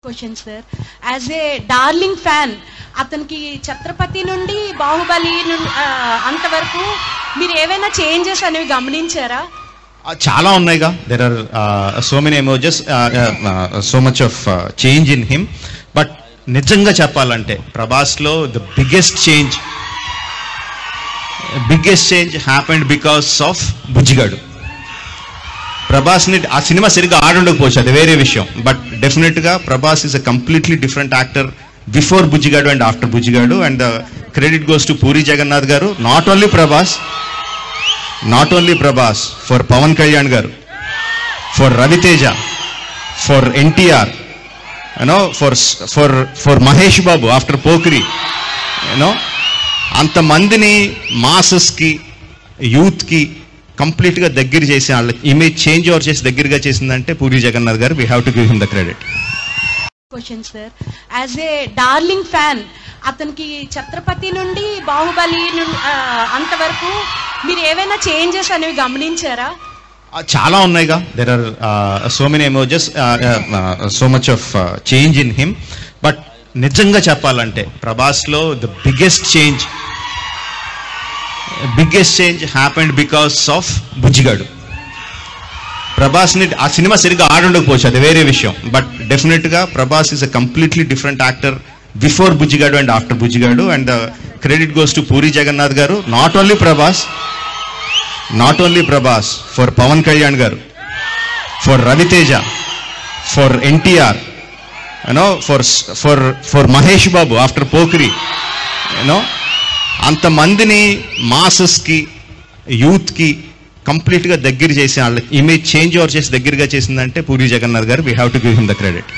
Question sir, as a darling fan అతనికి ఛత్రపతి నుండి బాహుబలి అంతవరకు మీరు ఏవైనా చేంజెస్ అనేవి గమనించారా? చాలా ఉన్నాయిగా. There are so many emojis, so much of change in him. But నిజంగా చెప్పాలంటే ప్రభాస్లో the biggest change happened because of Bujjigadu. ప్రభాస్ని ఆ సినిమా సరిగ్గా ఆడుండకపోవచ్చు, అది వేరే విషయం. బట్ డెఫినెట్గా Prabhas is a completely different actor before Bujjigadu and after Bujjigadu. And the credit goes to Puri Jagannadh garu, not only Prabhas, for Pawan Kalyan garu, for Raviteja, for NTR, you know, for Mahesh Babu after Pokiri, you know, అంతమందిని మాసెస్కి, యూత్కి కంప్లీట్గా దగ్గర చేసి వాళ్ళ ఇమేజ్ చేంజ్ ఓవర్ చేసి దగ్గరగా చేసిందంటే పూరి జగన్నాథ్ గారు. We have to give him the credit. Question sir, as a darling fan అతనికి ఛత్రపతి నుండి బాహుబలి అంతవరకు మీరు ఏవైనా చేంజెస్ అనేవి గమనించారా? చాలా ఉన్నాయిగా. There are so many emojis, so much of change in him. But నిజంగా చెప్పాలంటే ప్రభాస్లో the biggest change happened because of Bujjigadu. ప్రభాస్ని ఆ సినిమా సరిగ్గా ఆడుండకపోవచ్చు, అది వేరే విషయం. బట్ డెఫినెట్గా Prabhas is a completely different actor before Bujjigadu and after Bujjigadu. And the credit goes to Puri Jagannadh garu, not only Prabhas, for Pawan Kalyan garu, for Raviteja, for NTR, you know, for Mahesh Babu after Pokiri, you know, అంతమందిని మాసెస్కి, యూత్కి కంప్లీట్గా దగ్గర చేసి వాళ్ళ ఇమేజ్ చేంజ్ ఓవర్ చేసి దగ్గరగా చేసిందంటే పూరి జగన్నాథ్ గారు. We have to give him the credit.